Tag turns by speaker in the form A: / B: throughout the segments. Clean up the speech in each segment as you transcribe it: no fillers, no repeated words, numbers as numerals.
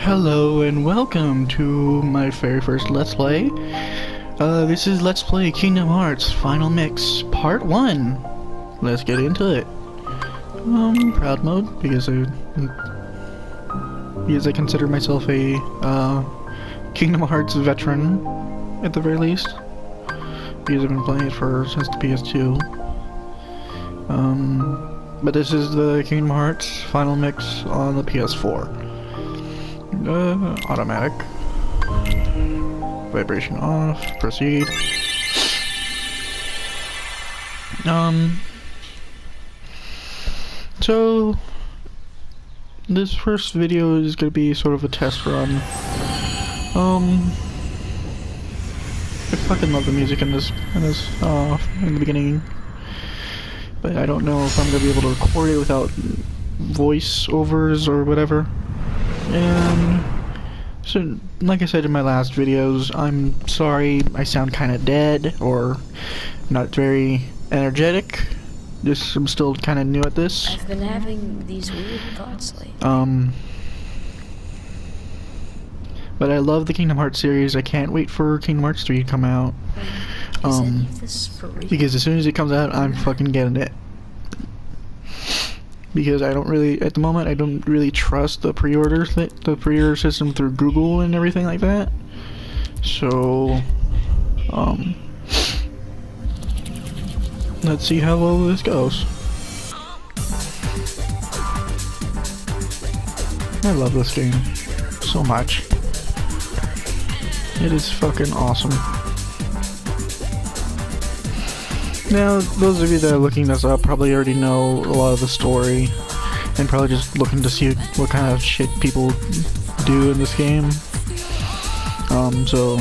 A: Hello and welcome to my very first Let's Play. This is Let's Play Kingdom Hearts Final Mix Part 1. Let's get into it. Proud mode, because I consider myself a, Kingdom Hearts veteran, at the very least. Because I've been playing it since the PS2. But this is the Kingdom Hearts Final Mix on the PS4. Automatic. Vibration off. Proceed. So this first video is gonna be sort of a test run. I fucking love the music in the beginning, but I don't know if I'm gonna be able to record it without voiceovers or whatever. And so, like I said in my last videos, I'm sorry I sound kind of dead or not very energetic. I'm still kind of new at this.
B: I've been having these weird thoughts lately.
A: But I love the Kingdom Hearts series. I can't wait for Kingdom Hearts 3 to come out.
B: Is any of this for real?
A: Because as soon as it comes out, I'm fucking getting it. Because I don't really, at the moment, I don't really trust the pre-order system through Google and everything like that. So, let's see how well this goes. I love this game so much. It is fucking awesome. Now, those of you that are looking this up probably already know a lot of the story, and probably just looking to see what kind of shit people do in this game. So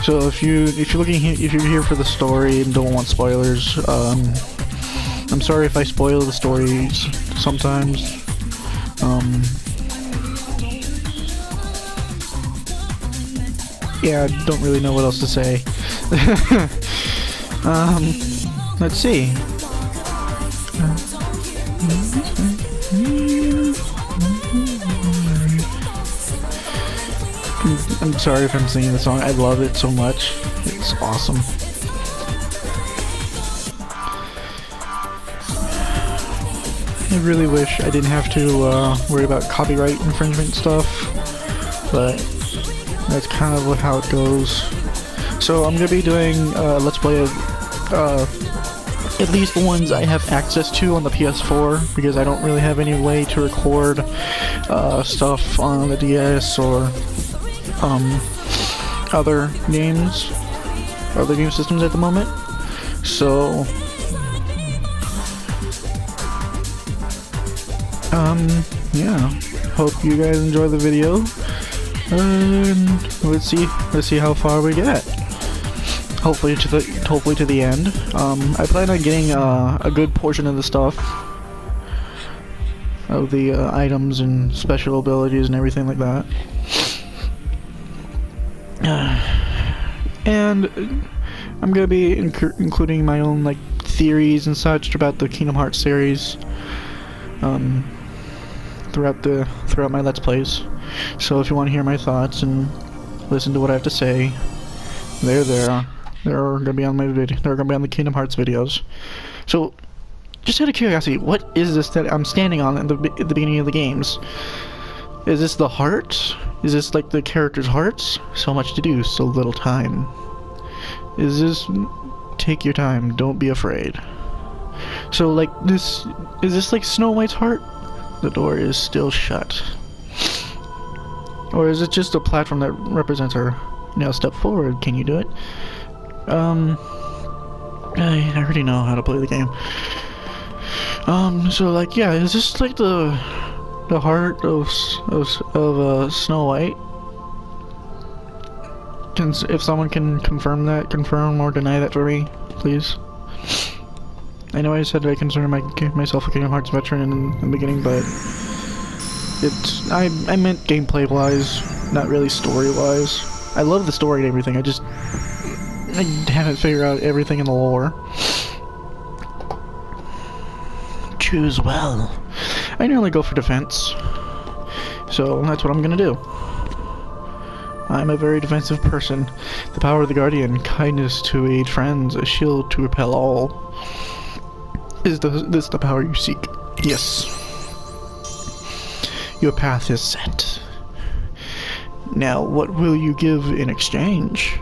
A: if you're here for the story and don't want spoilers, I'm sorry if I spoil the stories sometimes. Yeah, I don't really know what else to say. Let's see. I'm sorry if I'm singing the song. I love it so much. It's awesome. I really wish I didn't have to worry about copyright infringement stuff, but that's kind of how it goes. So I'm gonna be doing Let's Play of at least the ones I have access to on the PS4, because I don't really have any way to record stuff on the DS or other game systems at the moment. So yeah, hope you guys enjoy the video, and let's see how far we get. Hopefully to the end. I plan on getting a good portion of the stuff, of the items and special abilities and everything like that. And I'm gonna be including my own like theories and such about the Kingdom Hearts series throughout my Let's Plays. So if you want to hear my thoughts and listen to what I have to say, they're gonna be on my video. They're gonna be on the Kingdom Hearts videos. So, just out of curiosity, what is this that I'm standing on at the beginning of the games? Is this the heart? Is this like the character's hearts? So much to do, so little time. Is this? Take your time. Don't be afraid. So, like this, is this like Snow White's heart? The door is still shut. Or is it just a platform that represents her? Now step forward. Can you do it? I already know how to play the game. So like, yeah, is this like the heart of Snow White? If someone can confirm or deny that for me, please. I know I said I consider myself a Kingdom Hearts veteran in the beginning, but I meant gameplay wise, not really story wise. I love the story and everything. I haven't figured out everything in the lore. Choose well. I normally go for defense. So that's what I'm gonna do. I'm a very defensive person. The power of the Guardian, kindness to aid friends, a shield to repel all. Is this the power you seek? Yes. Your path is set. Now, what will you give in exchange?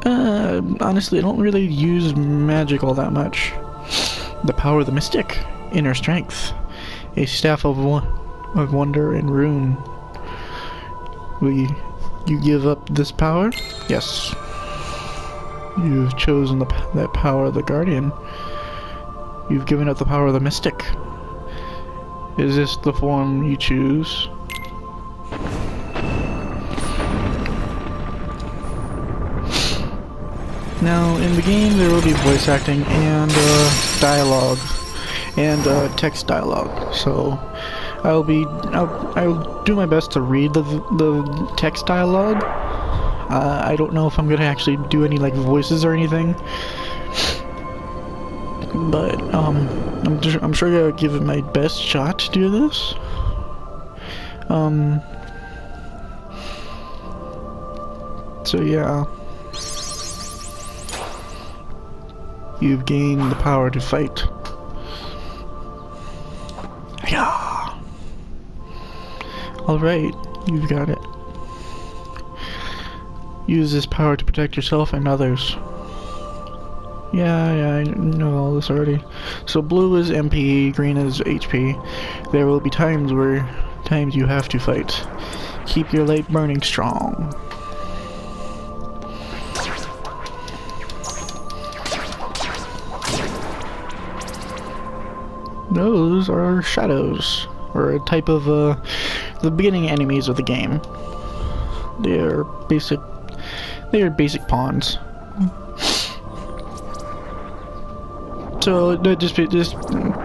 A: Honestly, I don't really use magic all that much. The power of the mystic, inner strength, a staff of wonder and rune. Will you give up this power? Yes. You've chosen that power of the Guardian. You've given up the power of the mystic. Is this the form you choose? Now, in the game, there will be voice acting and dialogue and text dialogue. So, I'll do my best to read the text dialogue. I don't know if I'm gonna actually do any like voices or anything, but I'm sure I'll give it my best shot to do this. So yeah. You've gained the power to fight. Yeah. Alright, you've got it. Use this power to protect yourself and others. Yeah, I know all this already. So blue is MP, green is HP. There will be times you have to fight. Keep your light burning strong. Those are shadows, or a type of the beginning enemies of the game. They're basic pawns. So this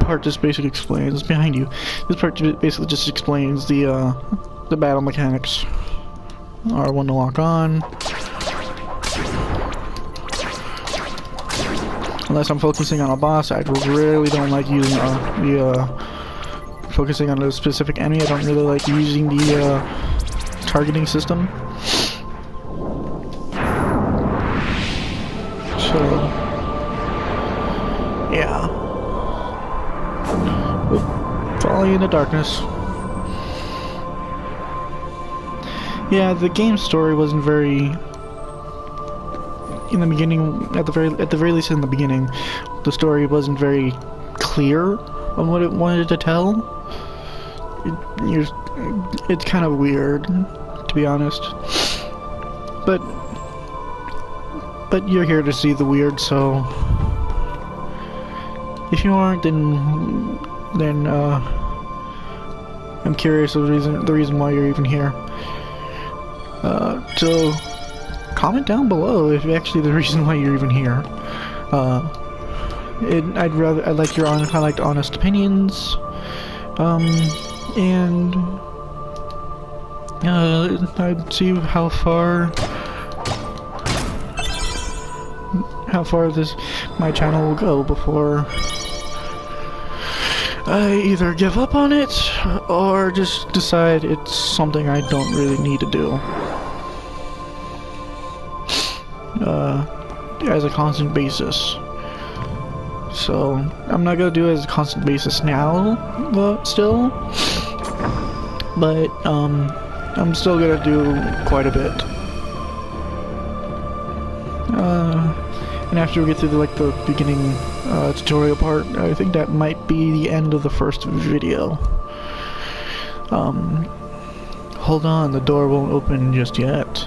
A: part just basically explains behind you. This part basically just explains the battle mechanics. R1 to lock on. Unless I'm focusing on a boss, I really don't like using focusing on a specific enemy. I don't really like using the targeting system. So yeah. Oop, falling into darkness. Yeah, the game story wasn't very. In the beginning, at the very least in the beginning, the story wasn't very clear on what it wanted to tell. It's kind of weird, to be honest. But you're here to see the weird, so if you aren't, then I'm curious of the reason why you're even here. So. Comment down below if actually the reason why you're even here. I'd like your honest opinions. And I'd see how far my channel will go before I either give up on it or just decide it's something I don't really need to do. As a constant basis. So I'm not gonna do it as a constant basis now, still, but I'm still gonna do quite a bit. And after we get through the beginning tutorial part, I think that might be the end of the first video. Hold on, the door won't open just yet.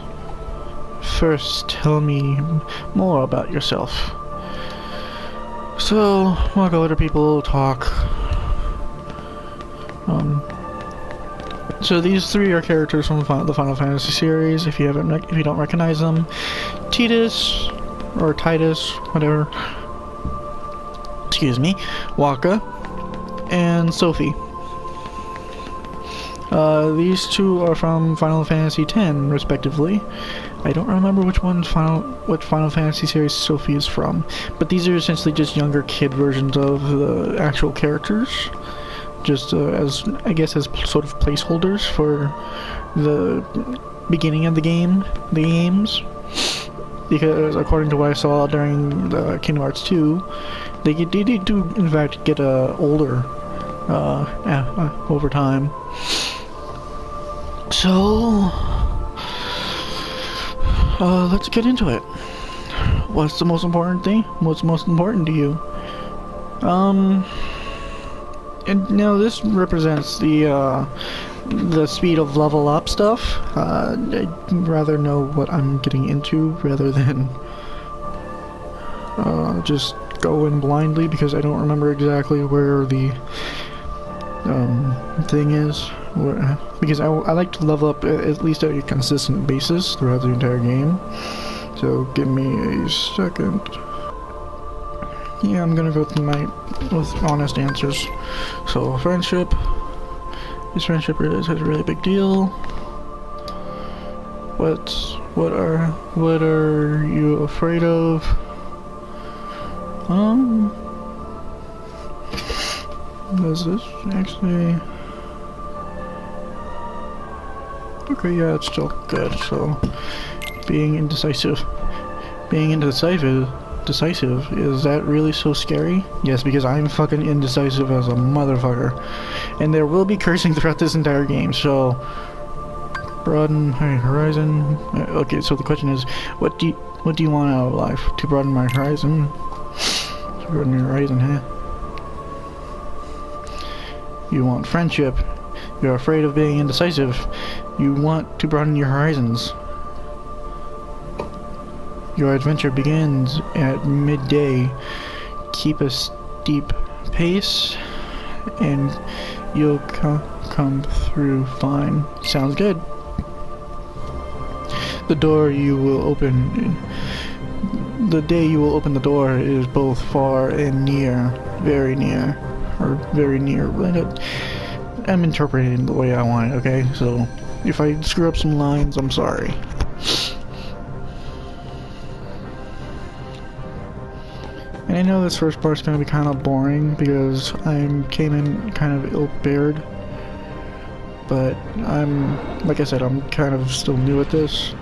A: First, tell me more about yourself. So, while other people talk. So these three are characters from the Final Fantasy series. If you don't recognize them, Titus or Titus, whatever. Excuse me, Waka and Sophie. These two are from Final Fantasy X, respectively. I don't remember which Final Fantasy series Sophie is from, but these are essentially just younger kid versions of the actual characters. just as I guess as sort of placeholders for the beginning of the games. Because according to what I saw during the Kingdom Hearts 2, they do in fact get older over time. So let's get into it. What's the most important thing? What's most important to you? And now this represents the speed of level up stuff. I'd rather know what I'm getting into rather than just go in blindly, because I don't remember exactly where the thing is. Because I like to level up at least at a consistent basis throughout the entire game. So give me a second. Yeah, I'm gonna go with honest answers. So friendship. This friendship is a really big deal. What are you afraid of? Does this actually? Okay, yeah, it's still good. So, being indecisive, is that really so scary? Yes, because I'm fucking indecisive as a motherfucker. And there will be cursing throughout this entire game, so broaden my horizon. Okay, so the question is, what do you want out of life? To broaden my horizon? To broaden your horizon, huh? You want friendship. You're afraid of being indecisive. You want to broaden your horizons. Your adventure begins at midday. Keep a steep pace, and you'll come through fine. Sounds good. The door you will open. The day you will open the door is both far and near. Very near. Or very near. I'm interpreting the way I want it, okay? So, if I screw up some lines, I'm sorry. And I know this first part's gonna be kind of boring because I came in kind of ill-prepared, but like I said, I'm kind of still new at this,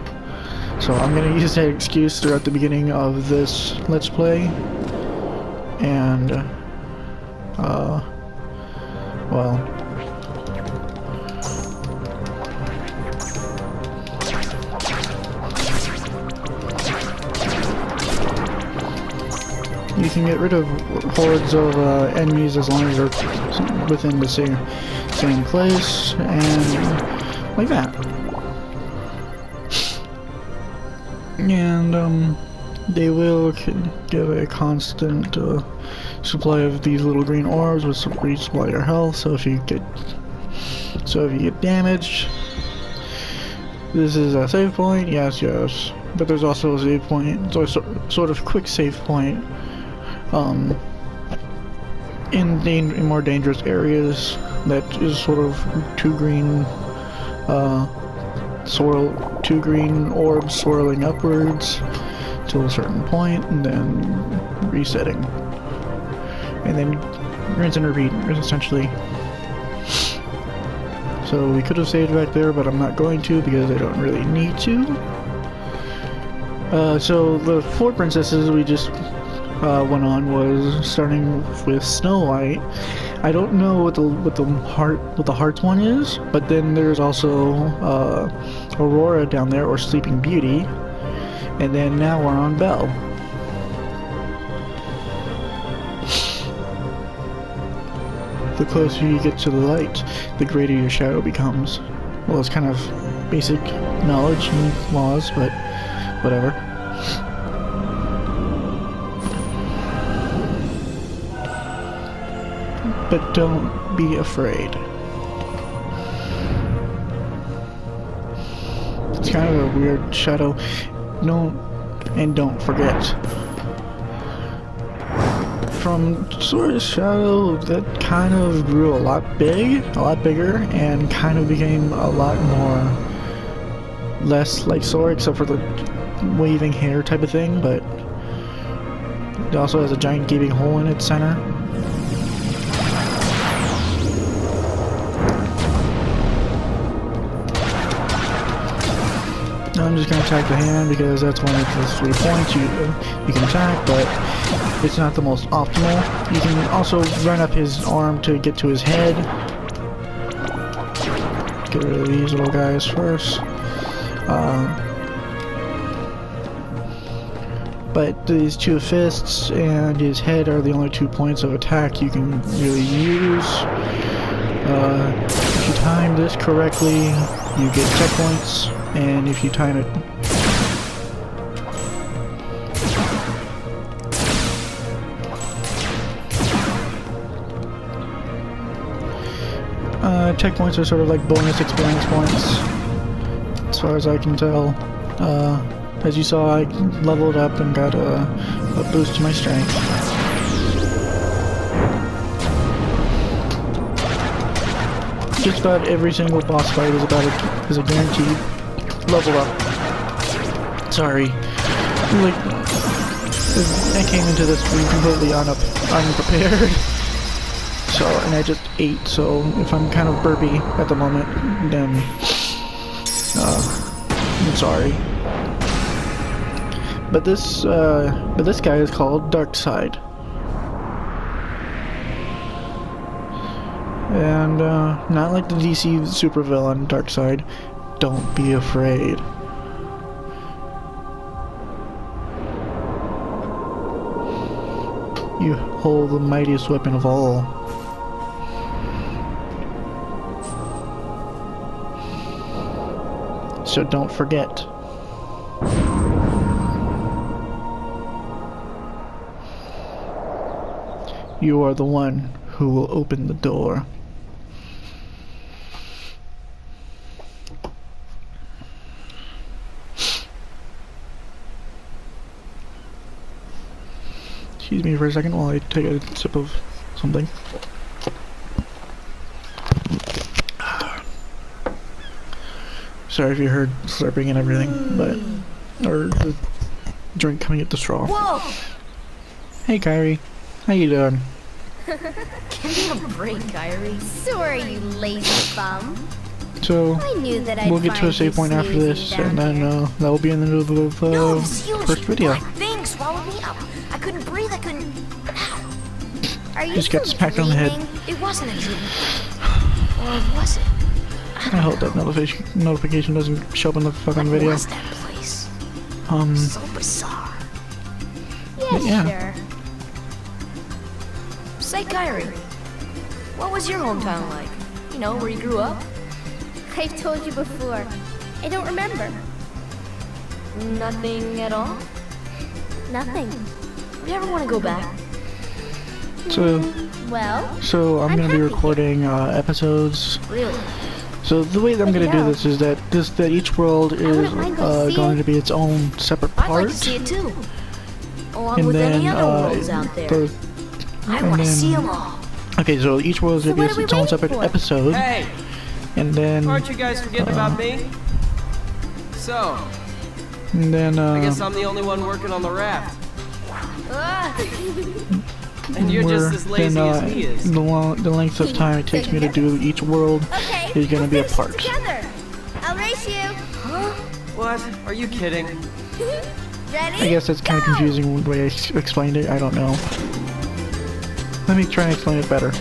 A: so I'm gonna use that excuse throughout the beginning of this Let's Play, and, well, you can get rid of hordes of enemies as long as they're within the same place, and like that. And they will give a constant supply of these little green orbs, which resupply your health. So if you get damaged, this is a save point. Yes. But there's also a save point, so sort of quick save point. In more dangerous areas, that is sort of two green orbs swirling upwards to a certain point, and then resetting, and then rinse and repeat, essentially. So we could have saved back there, but I'm not going to because I don't really need to. So the 4 princesses we just went on was starting with Snow White. I don't know what the hearts one is, but then there's also Aurora down there, or Sleeping Beauty, and then now we're on Belle. The closer you get to the light, the greater your shadow becomes. Well, it's kind of basic knowledge and laws, but whatever. But don't be afraid. It's kind of a weird shadow. Don't forget. From Sora's shadow, that kind of grew a lot bigger, and kind of became a lot less like Sora, except for the waving hair type of thing, but it also has a giant gaping hole in its center. just gonna attack the hand because that's one of the 3 points you can attack, but it's not the most optimal. You can also run up his arm to get to his head. Get rid of these little guys first. But these 2 fists and his head are the only 2 points of attack you can really use. If you time this correctly, you get checkpoints, and if you time it checkpoints are sort of like bonus experience points, as far as I can tell. As you saw, I leveled up and got a boost to my strength. Just about every single boss fight is a guaranteed level up. Sorry, like I came into this completely unprepared. So, and I just ate, so if I'm kind of burpy at the moment, then I'm sorry. But this guy is called Darkside. And not like the DC supervillain Darkside. Don't be afraid. You hold the mightiest weapon of all. So don't forget. You are the one who will open the door. Excuse me for a second while I take a sip of something. Sorry if you heard slurping and everything, but or the drink coming at the straw.
B: Whoa!
A: Hey Kyrie, how you doing?
B: Give me a break, Kyrie.
C: So are you, lazy bum?
A: So
C: I knew that I'd
A: we'll get to a
C: find
A: save
C: you
A: point after this,
C: snoozing
A: and
C: down
A: then
C: here.
A: that will be in the middle of the
B: No, this huge
A: first video.
B: black thing swallowed me up. I couldn't breathe. I couldn't.
C: Are you
A: Just got
C: still
A: smacked on the head.
C: dreaming?
B: It wasn't a dream. Or was it?
A: I hope that notification doesn't show up in the fucking
B: What
A: video.
B: was that place? So bizarre.
C: Yeah,
A: Yeah.
C: sure.
B: Say, Kyrie, what was your hometown like? You know, where you grew up?
C: I've told you before. I don't remember.
B: Nothing at all?
C: Nothing.
B: You ever want to go back?
A: So
C: Well,
A: I'm
C: I'm
A: gonna be
C: happy.
A: recording episodes.
B: Really?
A: So the way that I'm gonna do this is that each world is
C: wouldn't mind going to see
A: going
C: it.
A: to be its own separate
B: I'd
A: part.
B: like to see it too. Along
A: And
B: with
A: then
B: any other worlds out there. I want to see them all.
A: Okay, so each world is
C: So
A: gonna
C: what
A: be
C: are
A: its
C: we
A: own
C: waiting
A: separate
C: for?
A: episode,
D: Hey,
A: and then
D: aren't you guys forgetting about me? So,
A: and then
D: I guess I'm the only one working on the raft.
C: Ah.
D: And you're
A: we're-
D: just as lazy
A: then,
D: as he is.
A: the length of time it takes me to do each world
C: Okay,
A: is gonna
C: we'll
A: be a
C: finish
A: part.
C: it together. I'll race you.
D: What? Are you kidding?
C: Ready?
A: I guess that's kind of
C: Go!
A: confusing the way I explained it. I don't know. Let me try and explain it better.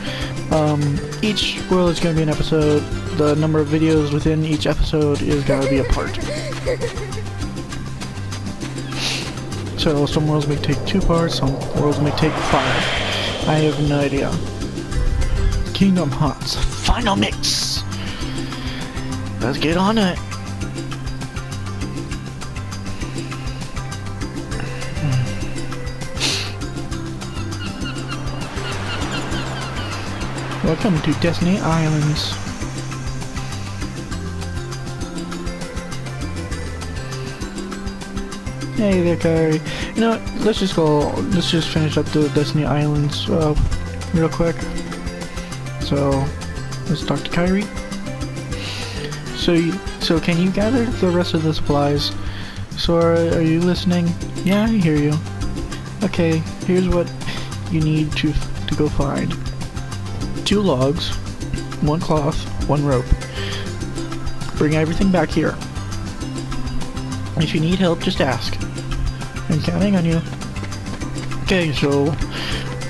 A: Each world is going to be an episode. The number of videos within each episode is going to be a part. So some worlds may take 2 parts, some worlds may take 5. I have no idea. Kingdom Hearts Final Mix! Let's get on it! Welcome to Destiny Islands. Hey there, Kyrie. You know what? Let's just finish up the Destiny Islands real quick. So, let's talk to Kyrie. So can you gather the rest of the supplies? So are you listening? Yeah, I hear you. Okay, here's what you need to go find. 2 logs, 1 cloth, 1 rope. Bring everything back here. If you need help, just ask. I'm counting on you. Okay, so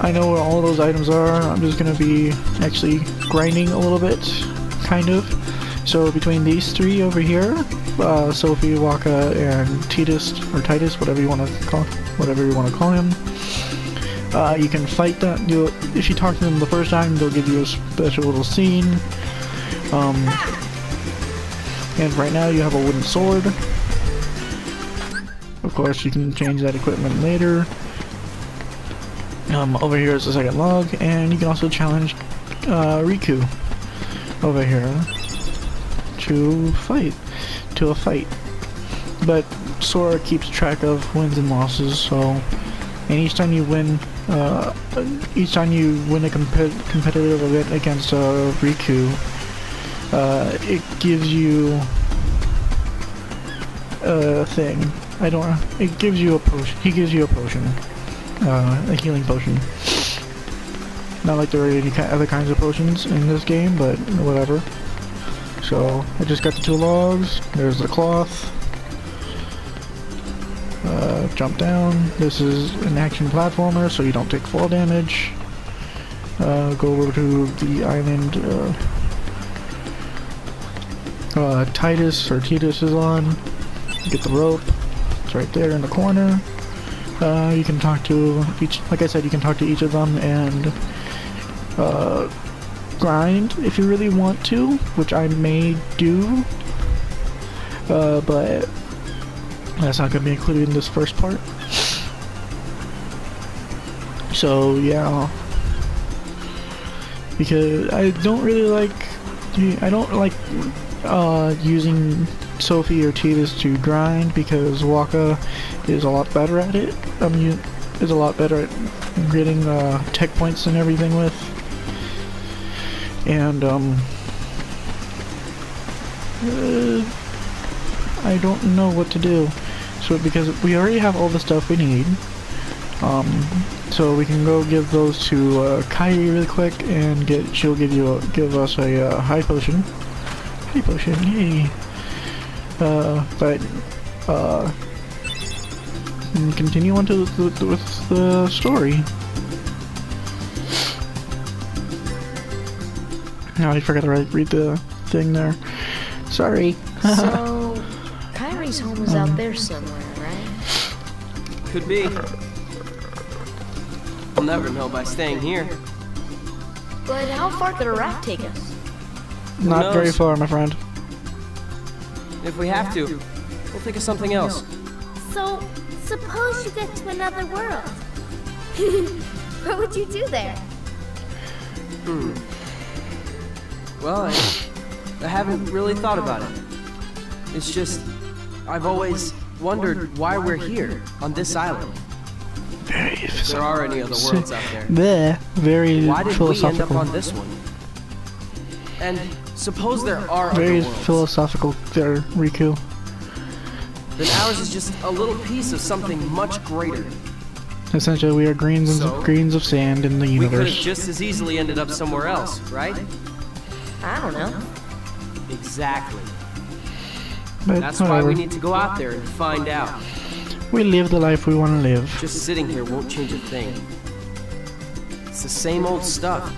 A: I know where all those items are. I'm just gonna be actually grinding a little bit, kind of. So between these three over here, Sophie, Waka, and Titus, or Titus, whatever you want to call him, you can fight that. If you talk to them the first time, they'll give you a special little scene. And right now you have a wooden sword. Of course, you can change that equipment later. Over here is the second log, and you can also challenge Riku over here to a fight. But Sora keeps track of wins and losses, so and each time you win a competitive event against Riku, it gives you a thing. It gives you a potion. He gives you a potion. A healing potion. Not like there are any other kinds of potions in this game, but whatever. So, I just got the 2 logs. There's the cloth. Jump down. This is an action platformer, so you don't take fall damage. Go over to the island Titus is on. Get the rope. It's right there in the corner. You can talk to each, like I said, you can talk to each of them and grind if you really want to, which I may do, but that's not going to be included in this first part. So yeah, because I don't like using Sophie or Titus to grind, because Waka is a lot better at it. Is a lot better at getting tech points and everything with. And I don't know what to do. So because we already have all the stuff we need, so we can go give those to Kairi really quick, and she'll give us a high potion. High potion, yay! Continue on to with the story. No, I forgot to read the thing there. Sorry.
B: So, Kairi's home is out there somewhere, right?
D: Could be. I'll never know by staying here.
B: But how far could a raft take us?
A: Not very far, my friend.
D: If we have to, we'll think of something else.
C: So, suppose you get to another world. What would you do there?
D: Well, I haven't really thought about it. It's just, I've always wondered why we're here, on this island. If there are any other worlds out there.
A: Very
D: why did
A: philosophical.
D: we end up on this one? And suppose there are
A: Very
D: other worlds.
A: philosophical there, Riku.
D: Then ours is just a little piece of something much greater.
A: Essentially, we are grains of sand in the
D: We could have
A: universe.
D: just as easily ended up somewhere else, right?
B: I don't know.
D: Exactly.
A: But
D: That's why
A: whatever.
D: we need to go out there and find out.
A: We live the life we want to live.
D: Just sitting here won't change a thing. It's the same old stuff.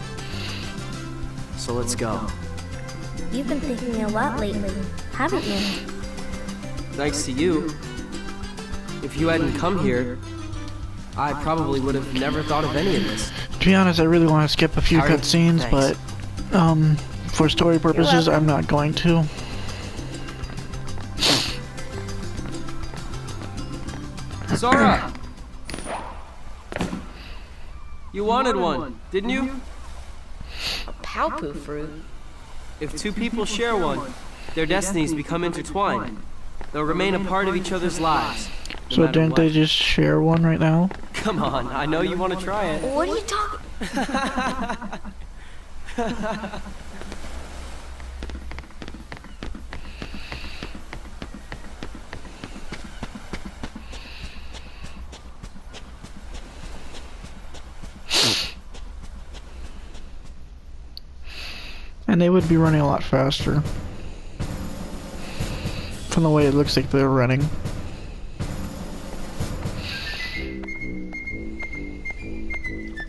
D: So let's go.
C: You've been thinking a lot lately, haven't you?
D: Thanks to you. If you hadn't come here, I probably would have never thought of any of this.
A: To be honest, I really want to skip a few
D: Sorry.
A: cutscenes,
D: Thanks.
A: but for story purposes, I'm not going to.
D: Sora! You wanted one, didn't you?
B: A Palpu fruit?
D: If two people share one, their destinies become intertwined. They'll remain a part of each other's lives. no
A: So
D: matter
A: didn't they
D: what.
A: just share one right now?
D: Come on, I know you want to try it.
B: What are you talking?
A: And they would be running a lot faster. From the way it looks like they're running.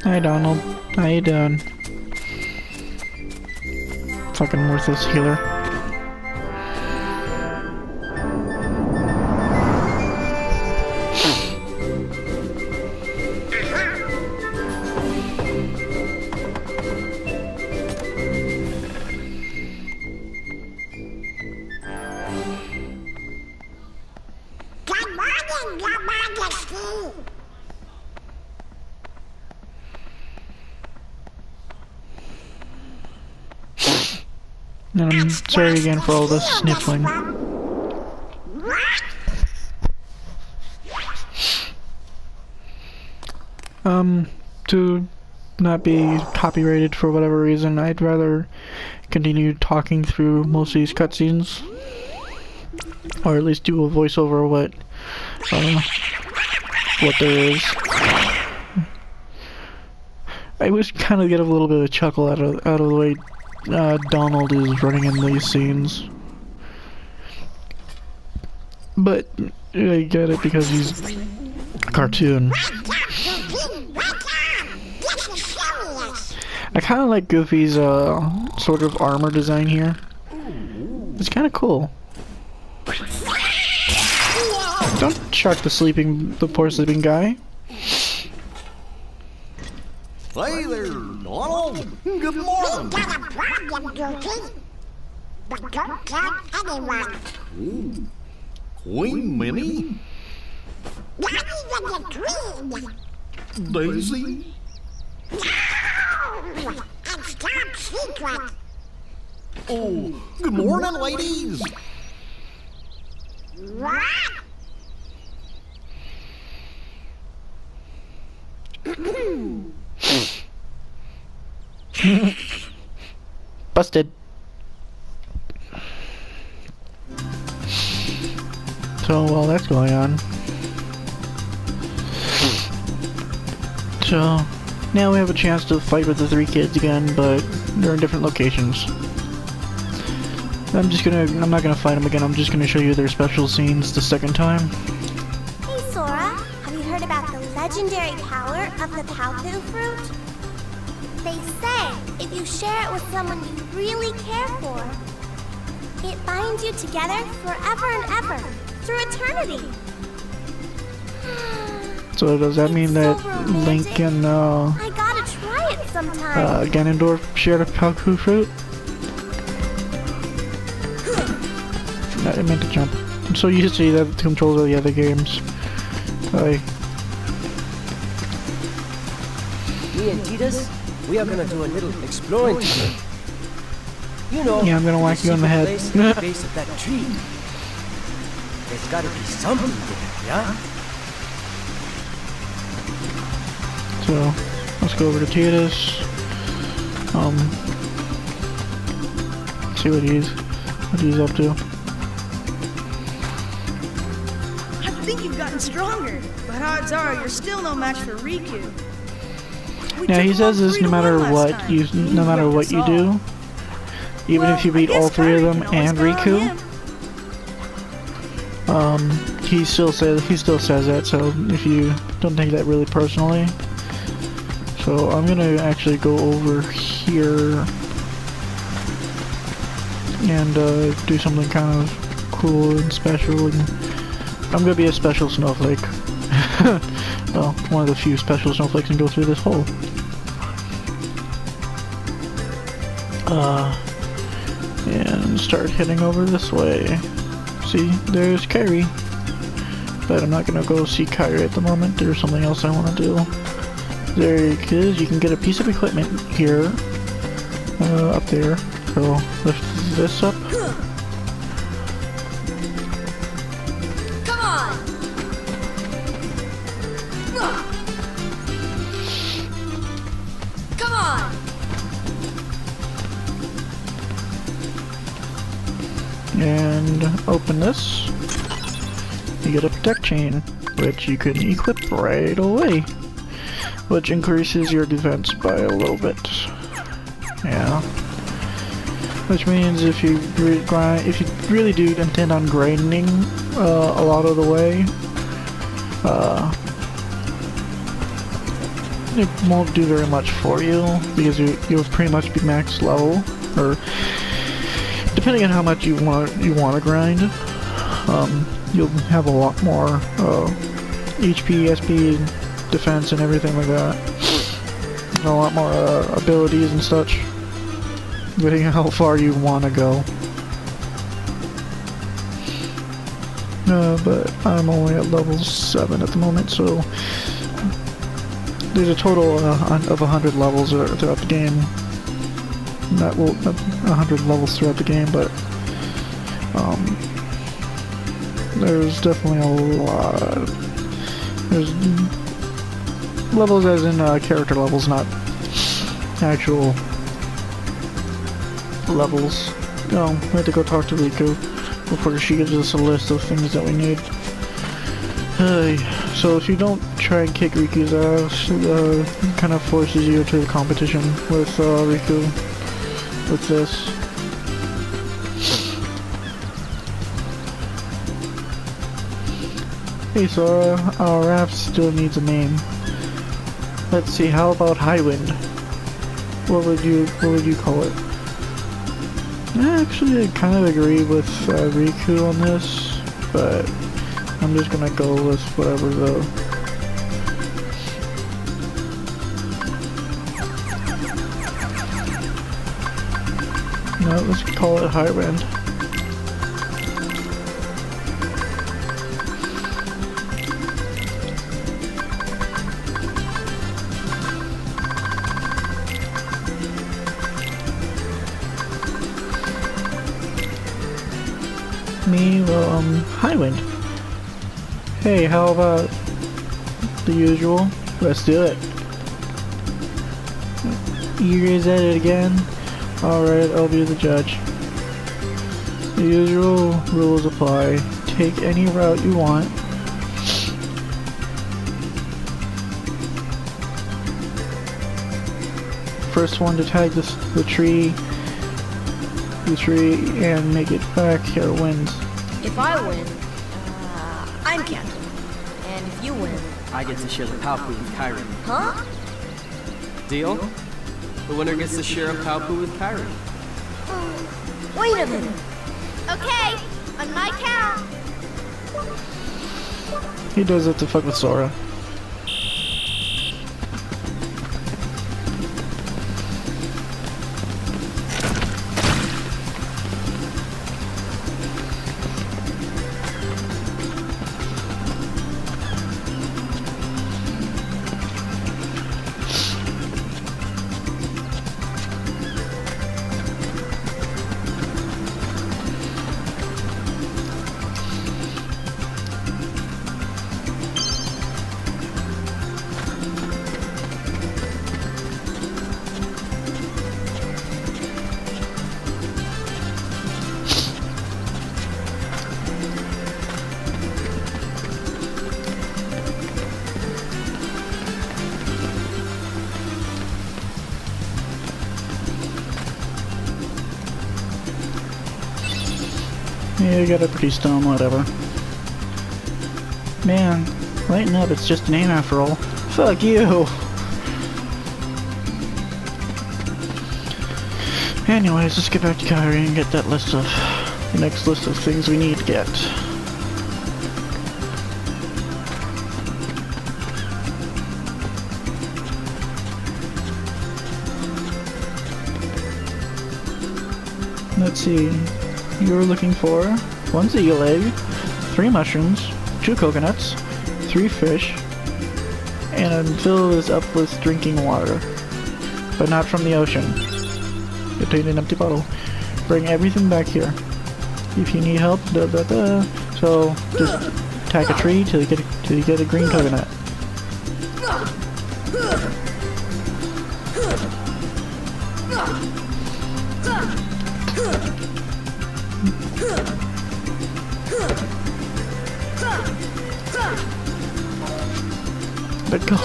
A: Hi, Donald. How you doing? Fucking worthless healer.
C: Good morning, Your Majesty.
A: And I'm sorry again for all this sniffling. To not be copyrighted for whatever reason, I'd rather continue talking through most of these cutscenes. Or at least do a voiceover of what there is. I always kind of get a little bit of a chuckle out of the way Donald is running in these scenes. But I get it because he's a cartoon. I kind of like Goofy's sort of armor design here. It's kind of cool. Don't shark the poor sleeping guy.
E: Hey there, Donald. Good morning.
C: Got a problem, Goofy. But don't tell anyone.
E: Queen Minnie?
C: Not even the Queen.
E: Daisy?
C: No! It's top secret.
E: Oh, good morning, ladies.
C: What?
A: Busted. So while that's going on, so now we have a chance to fight with the three kids again, but they're in different locations. I'm not gonna fight them again. I'm just gonna show you their special scenes the second time.
C: Hey, Sora. Have you heard about the legendary power of the Palpu fruit? They say if you share it with someone you really care for, it binds you together forever and ever, through eternity.
A: So does that mean that Link and
C: I gotta try it sometime.
A: Ganondorf shared a Palku fruit? I meant to jump. I'm so used to the controls of the other games.
D: Me and Titus, we are gonna do a little exploring today. You know,
A: Yeah, I'm gonna whack you in the head.
D: place at the base of that tree. There's gotta be something there, yeah?
A: So let's go over to Titus. See what he's up to.
F: I think you've gotten stronger, but odds are you're still no match for Riku. We
A: Yeah,
F: took
A: he
F: him
A: says
F: on
A: this
F: 3
A: no
F: to 1
A: matter
F: last
A: what
F: time.
A: you, no matter what you do, even
F: Well,
A: if you
F: I
A: beat
F: guess
A: all three of
F: Kyrie
A: them
F: can always
A: and
F: count on
A: Riku,
F: him.
A: he still says that. So if you don't take that really personally, so I'm gonna actually go over here and do something kind of cool and special, and I'm gonna be a special snowflake. Well, one of the few special snowflakes and go through this hole. And start heading over this way. See, there's Kyrie. But I'm not gonna go see Kyrie at the moment. There's something else I wanna do. There it is. You can get a piece of equipment here. Up there. So, lift this up.
B: Come on! Come on!
A: And open this. You get a protect chain, which you can equip right away. Which increases your defense by a little bit. Yeah. Which means if you really do intend on grinding a lot of the way, it won't do very much for you because you'll pretty much be max level, or depending on how much you want to grind. You'll have a lot more HP, SP, defense, and everything like that. And a lot more abilities and such, depending on how far you want to go. But I'm only at level 7 at the moment, so there's a total of 100 levels throughout the game. Not 100 levels throughout the game, but there's definitely a lot. There's levels as in character levels, not actual levels. Oh, we have to go talk to Riku before she gives us a list of things that we need. So if you don't try and kick Riku's ass, it kind of forces you to the competition with Riku with this. Hey Sora, our raft still needs a name. Let's see, how about Highwind? What would you call it? Actually, I kind of agree with Riku on this, but I'm just gonna go with whatever though. No, let's call it Highwind. Well, Highwind. Hey, how about the usual? Let's do it. You guys at it again? Alright, I'll be the judge. The usual rules apply. Take any route you want. First one to tag the tree and make it back here wins.
B: If I win, I'm captain. And if you win...
D: I get to share the Palpu with Kyrie.
B: Huh?
D: Deal? The winner gets to share a Palpu with Kyrie.
B: Wait a minute.
C: Okay, on my count.
A: He does it to fuck with Sora. Yeah, you got a pretty stone, whatever. Man, lighten up, it's just a name after all. Fuck you! Anyways, let's get back to Kyrie and get that list of... the next list of things we need to get. Let's see. You were looking for 1 seal egg, 3 mushrooms, 2 coconuts, 3 fish, and fill this up with drinking water, but not from the ocean. Contain an empty bottle. Bring everything back here. If you need help, So just attack a tree till you get a green coconut. Let go.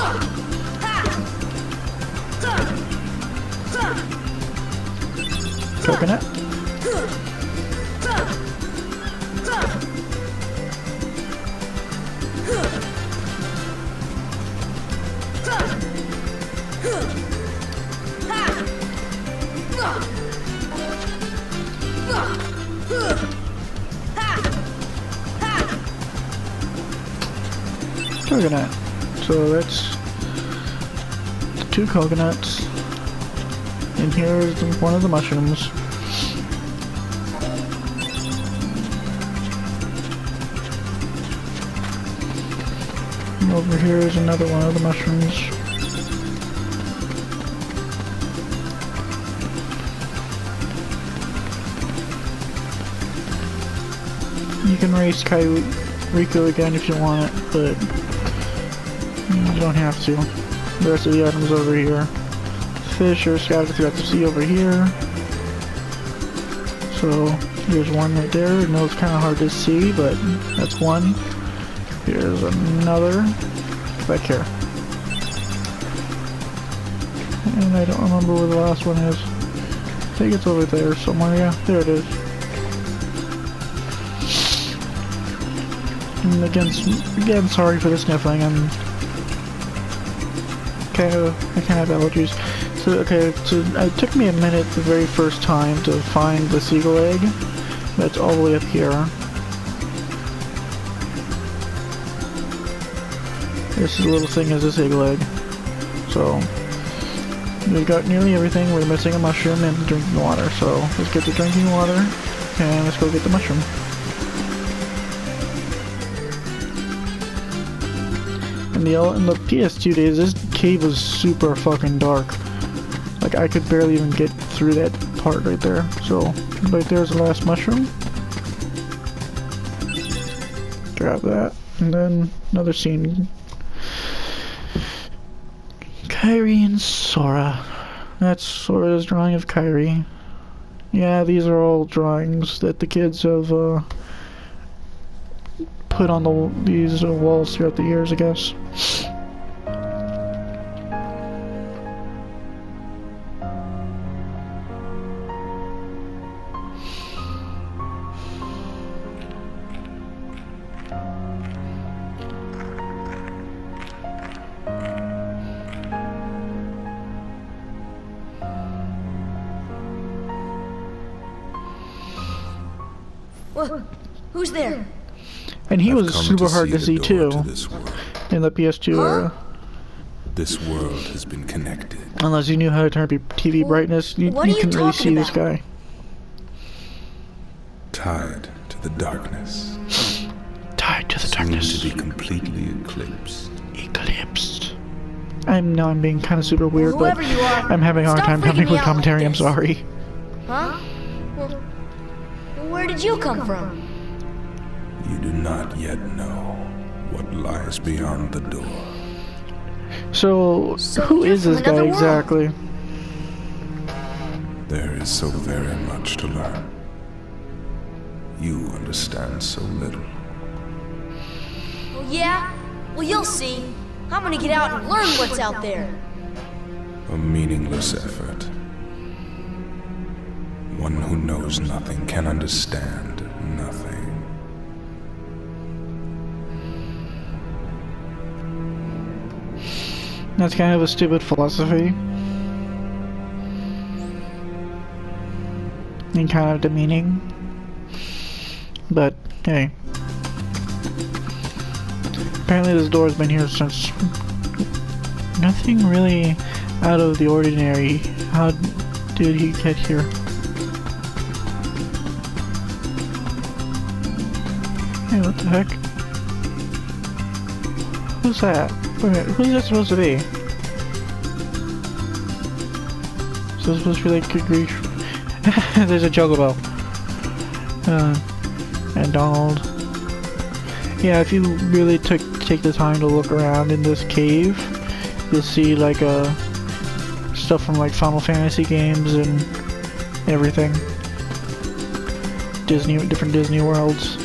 A: Coconut. Coconut. So that's 2 coconuts. And here is one of the mushrooms. And over here is another one of the mushrooms. You can raise Riku again if you want it, but you don't have to. The rest of the items over here. Fish are scattered throughout the sea over here. So there's one right there. I know it's kind of hard to see, but that's one. Here's another back here. And I don't remember where the last one is. I think it's over there somewhere. Yeah, there it is. And again, sorry for the sniffling. I kind of have allergies. So okay, so it took me a minute the very first time to find the seagull egg. That's all the way up here. This little thing is a seagull egg. So we've got nearly everything. We're missing a mushroom and drinking water. So let's get the drinking water and let's go get the mushroom. In the PS2 days, this cave was super fucking dark. Like, I could barely even get through that part right there. So, right there's the last mushroom. Grab that. And then, another scene. Kairi and Sora. That's Sora's drawing of Kairi. Yeah, these are all drawings that the kids have, put on these walls throughout the years, I guess.
B: Whoa, who's there?
A: And he was super hard to see too, in the PS2 era.
G: This world has been connected.
A: Unless you knew how to turn up your TV brightness, you couldn't really see this guy.
G: Tied to the darkness.
A: Tied to the darkness.
G: To be completely eclipsed.
A: Eclipsed. I'm being kind of super weird, but
B: you are,
A: I'm having a hard time coming with commentary.
B: Like
A: I'm sorry.
B: Huh? Well, where did you come from?
G: You do not yet know what lies beyond the door.
A: So who is this guy exactly?
G: There is so very much to learn. You understand so little.
B: Oh, yeah? Well, you'll see. I'm gonna get out and learn what's out there.
G: A meaningless effort. One who knows nothing can understand nothing.
A: That's kind of a stupid philosophy. And kind of demeaning. But, hey. Apparently this door's been here since... Nothing really out of the ordinary. How did he get here? Hey, what the heck? Who's that? Wait a minute, who's that supposed to be? So it's supposed to be like good grief. There's a Chocobo. And Donald. Yeah, if you really take the time to look around in this cave, you'll see like stuff from like Final Fantasy games and everything. Different Disney worlds.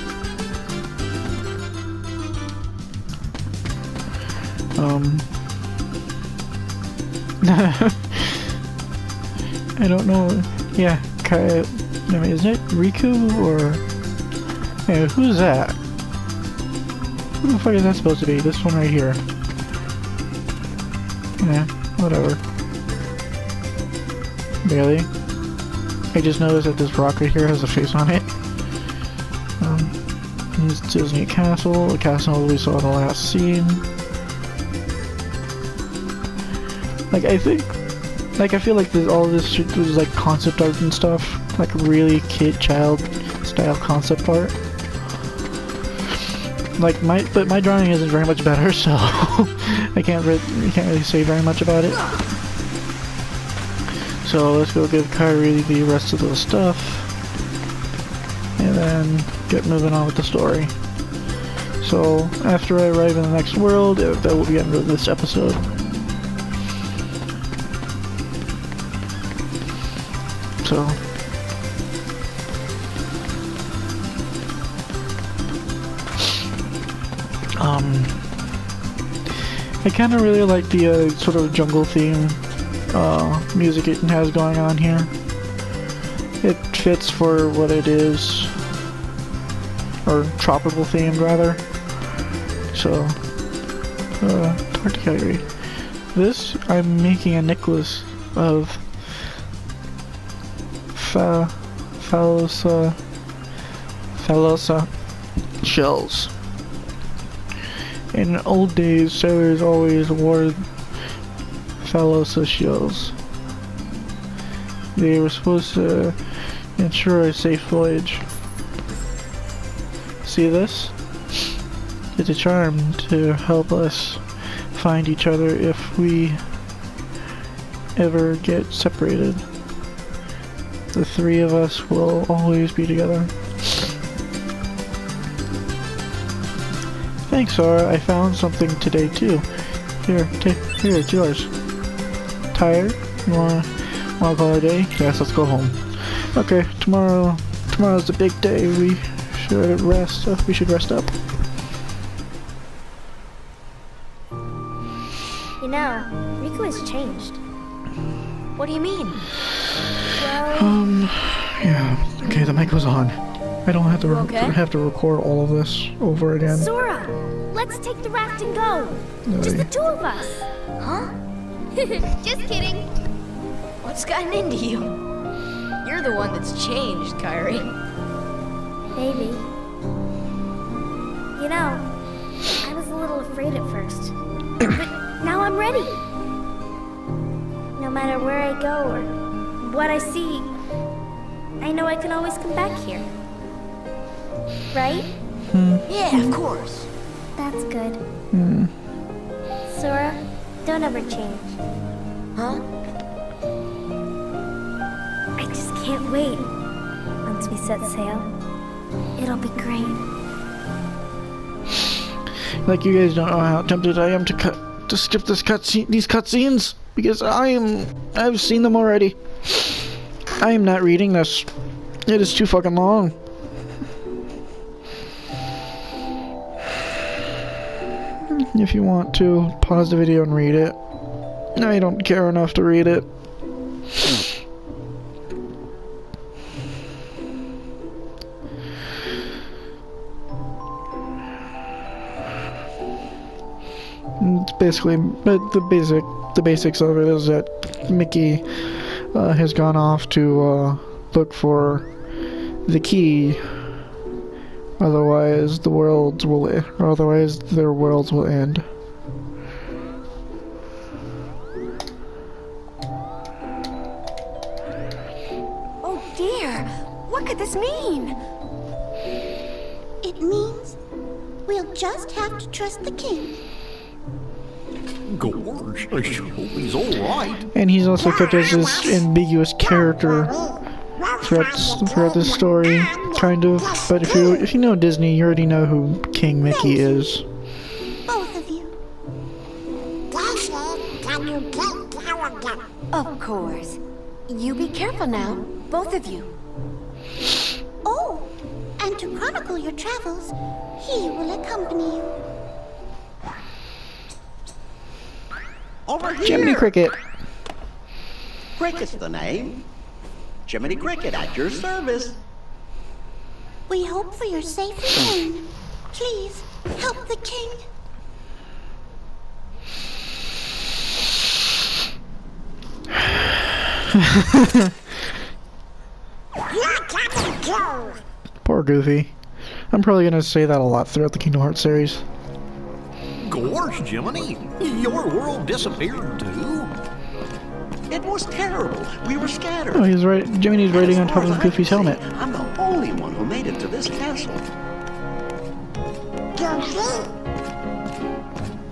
A: I don't know. Yeah, I mean, is it Riku or? Hey, who's that? Who the fuck is that supposed to be? This one right here. Yeah, whatever. Really? I just noticed that this rock right here has a face on it. It's Disney Castle, the castle we saw in the last scene. Like, I feel like all this shit was like concept art and stuff. Like really child style concept art. Like but my drawing isn't very much better, so you can't really say very much about it. So let's go give Kyrie the rest of the stuff, and then get moving on with the story. So after I arrive in the next world, that will be the end of this episode. So I kind of really like the sort of jungle theme music it has going on here. It fits for what it is, or tropical themed rather. So, talk to Kyrie. This, I'm making a necklace of Phalosa shells. In old days, sailors always wore Phalosa shells. They were supposed to ensure a safe voyage. See this? It's a charm to help us find each other if we ever get separated. The three of us will always be together. Thanks, Sora. I found something today too. Here, it's yours. Tired? You wanna call it a day? Yes, let's go home. Okay, tomorrow's the big day. We should rest. We should rest up.
C: You know, Riku has changed.
B: What do you mean?
C: Well,
A: Yeah. Okay, the mic was on. I don't have to have to record all of this over again.
C: Sora, let's take the raft and go. Just the two of us.
B: Huh?
C: Just kidding.
B: What's gotten into you? You're the one that's changed, Kyrie.
C: Maybe. You know, I was a little afraid at first. But now I'm ready. No matter where I go or what I see, I know I can always come back here. Right?
B: Yeah, of course.
C: That's good. Sora, don't ever change.
B: Huh?
C: I just can't wait. Once we set sail, it'll be great.
A: Like, you guys don't know how tempted I am to skip these cutscenes, because I've seen them already. I am not reading this. It is too fucking long. If you want to, pause the video and read it. I don't care enough to read it. It's basically, but the basics of it is that Mickey has gone off to look for the key. Otherwise, their worlds will end.
B: Oh dear, what could this mean?
C: It means we'll just have to trust the king.
E: Gorge, I sure hope he's alright.
A: And he's also kept as this ambiguous character throughout this story, kind of. But if you know Disney, you already know who King Mickey is.
C: Both of you.
B: Of course. You be careful now, both of you.
C: Oh, and to chronicle your travels, he will accompany you.
E: Over here.
A: Jiminy Cricket.
E: Cricket's the name. Jiminy Cricket at your service.
C: We hope for your safe return. Please, help the king.
A: Poor Goofy. I'm probably gonna say that a lot throughout the Kingdom Hearts series.
H: Gosh, Jiminy, your world disappeared too?
E: It was terrible. We were scattered.
A: Oh, he's right. Jiminy's
E: And
A: riding
E: as
A: on
E: far
A: top
E: as
A: of
E: I
A: Goofy's
E: can see,
A: helmet.
E: I'm the only one who made it to this castle.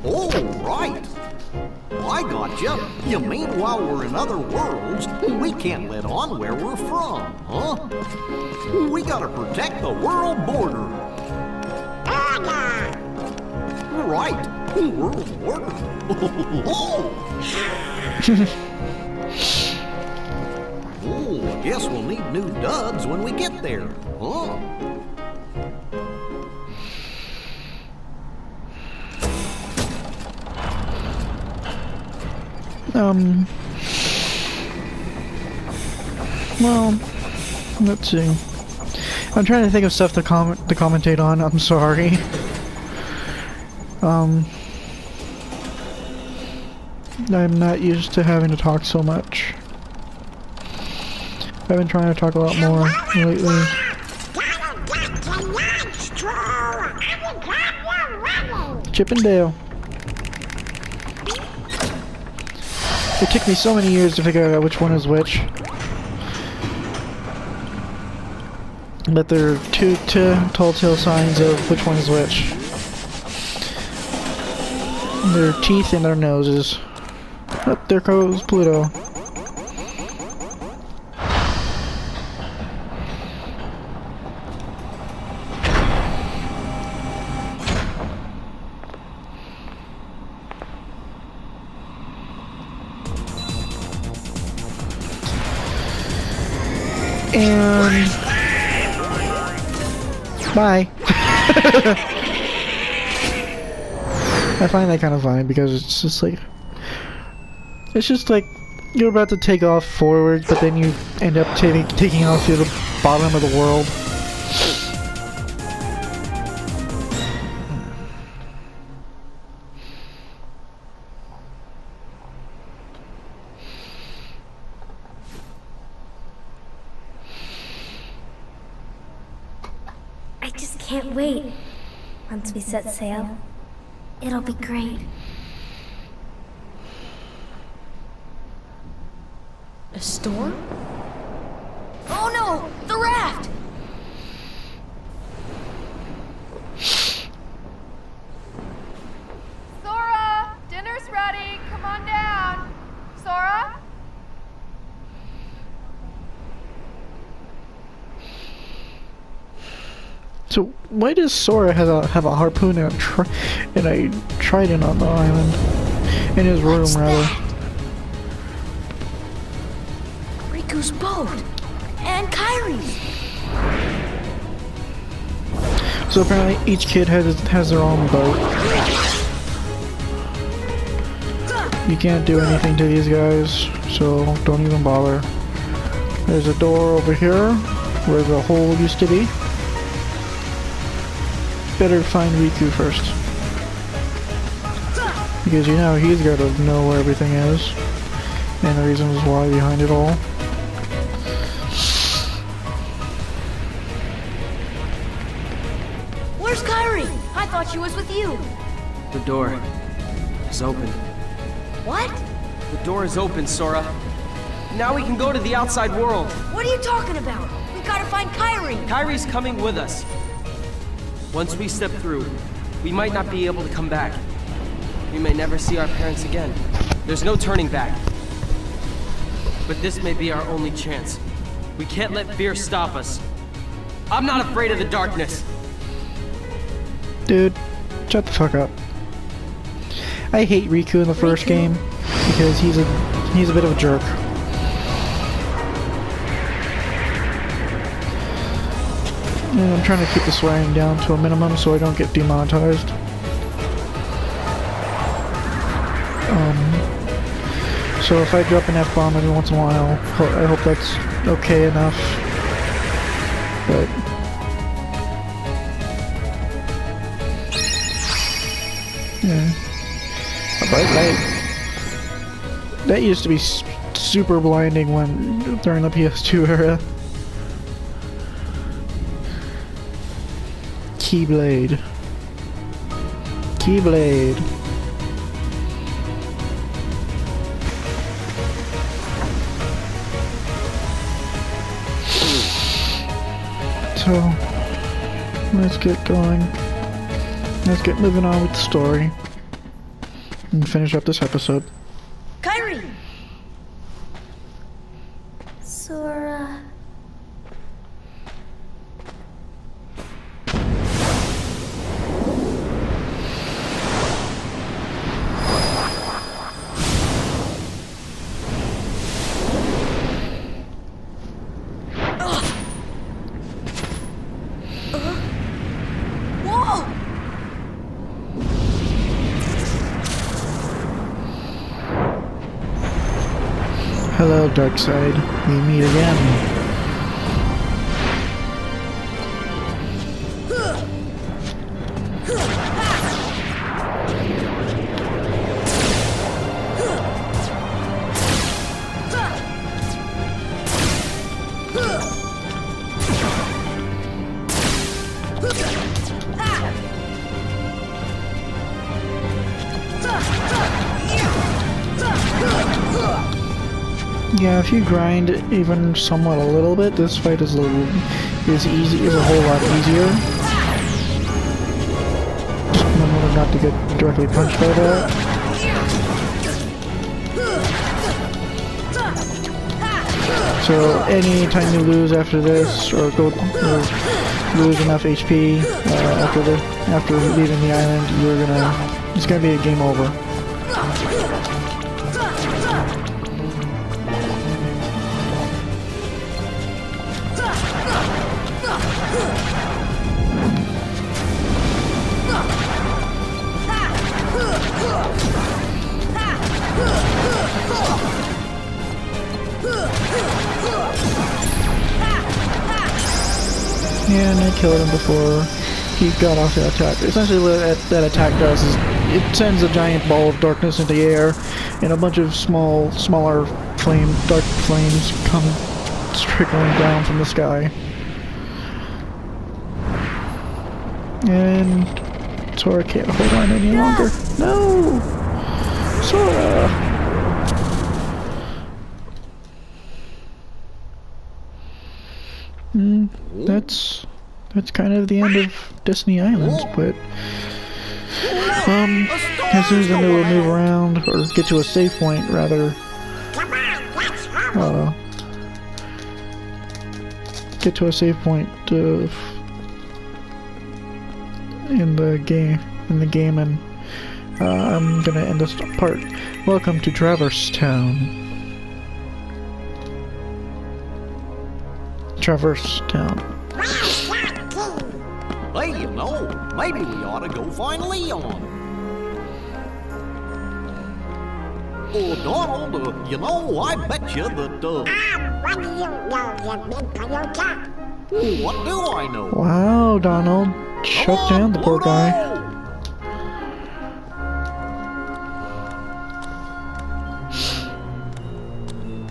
H: Oh, right. I gotcha. You mean while we're in other worlds, we can't let on where we're from, huh? We gotta protect the world border. Right. World border. Oh, I guess we'll need new duds when we get there, huh?
A: Well, let's see. I'm trying to think of stuff to commentate on. I'm sorry. I'm not used to having to talk so much. I've been trying to talk a lot more lately. Chip and Dale. It took me so many years to figure out which one is which. But there are two telltale signs of which one is which. Their teeth and their noses. Oh, there goes Pluto. And bye. I find that kind of funny because it's just like you're about to take off forward, but then you end up taking off to the bottom of the world.
C: I just can't wait. Once we set sail, it'll be great.
B: A storm? Oh no! The raft!
I: Sora! Dinner's ready! Come on down! Sora?
A: So why does Sora have a harpoon and a trident on the island? In his room, rather.
B: Riku's boat! And Kyrie's!
A: So apparently each kid has their own boat. You can't do anything to these guys, so don't even bother. There's a door over here where the hole used to be. Better find Riku first. Because you know he's got to know where everything is. And the reasons why behind it all.
B: Where's Kyrie? I thought she was with you.
D: The door is open.
B: What?
D: The door is open, Sora. Now we can go to the outside world.
B: What are you talking about? We gotta find Kyrie.
D: Kyrie's coming with us. Once we step through, we might not be able to come back. We may never see our parents again. There's no turning back. But this may be our only chance. We can't let fear stop us. I'm not afraid of the darkness.
A: Dude, shut the fuck up. I hate Riku in the first game because he's a bit of a jerk. And I'm trying to keep the swearing down to a minimum so I don't get demonetized. So if I drop an F-bomb every once in a while, I hope that's okay enough. But yeah, a bright light. That used to be super blinding during the PS2 era. Keyblade. Keyblade. So, let's get going. Let's get moving on with the story. And finish up this episode.
F: Kyrie!
C: Sora.
F: Whoa!
A: Hello, Darkseid. We meet again. Yeah, if you grind even somewhat a little bit, this fight is a whole lot easier. Just remember not to get directly punched by that. So anytime you lose after this, or lose enough HP after leaving the island, it's gonna be a game over. Yeah, and I killed him before he got off the attack. Essentially what that attack does is it sends a giant ball of darkness into the air, and a bunch of smaller dark flames come trickling down from the sky. And Sora can't hold on any longer. No! Sora! That's kind of the end of Destiny Islands, but as soon as I know we'll move around or get to a save point, rather, get to a save point in the game, and I'm gonna end this part. Welcome to Traverse Town. Traverse Town.
H: Hey, you know, maybe we ought to go find Leon. Oh, Donald, you know, I bet you that,
C: What do you know, you big coyote?
H: what do I know?
A: Wow, Donald. Shut down the poor guy.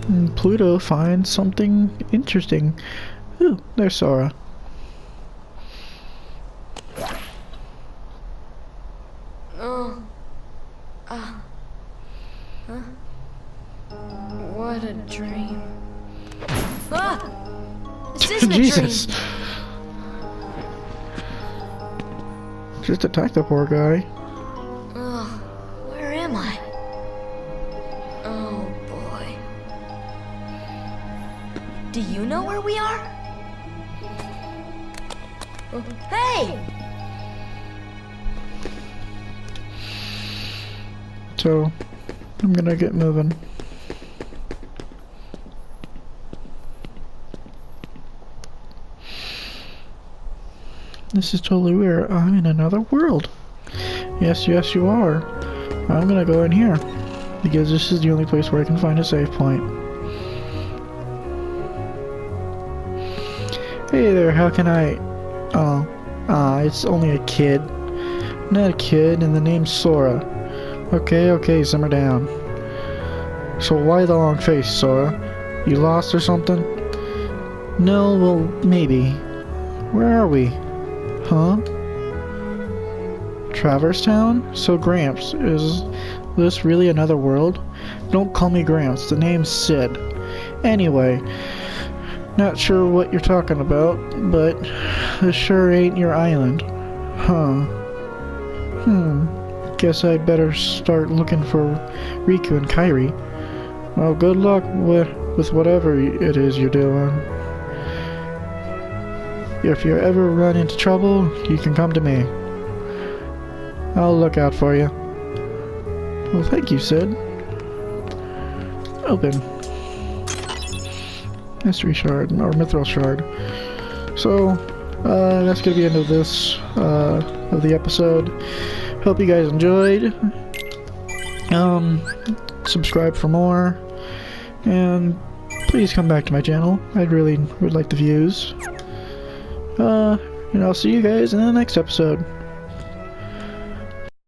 A: And Pluto finds something interesting. Ooh, there's Sora.
B: What a dream. Ah! This isn't
A: Jesus.
B: a dream.
A: Just attack the poor guy.
B: Ugh, where am I? Oh boy. Do you know where we are? Oh, hey!
A: So, I'm gonna get moving. This is totally weird. I'm in another world. Yes, yes, you are. I'm gonna go in here, because this is the only place where I can find a save point. Hey there, how can I... Oh, it's only a kid. Not a kid, and the name's Sora. Okay, simmer down. So why the long face, Sora? You lost or something? No, well, maybe. Where are we? Huh? Traverse Town? So Gramps, is this really another world? Don't call me Gramps, the name's Sid. Anyway, not sure what you're talking about, but this sure ain't your island. Huh. Guess I'd better start looking for Riku and Kairi. Well, good luck with whatever it is you're doing. If you ever run into trouble, you can come to me. I'll look out for you. Well, thank you, Sid. Open. Mystery shard, or mithril shard. So, that's gonna be the end of this, of the episode. Hope you guys enjoyed. Subscribe for more. And please come back to my channel. I really would like the views. And I'll see you guys in the next episode.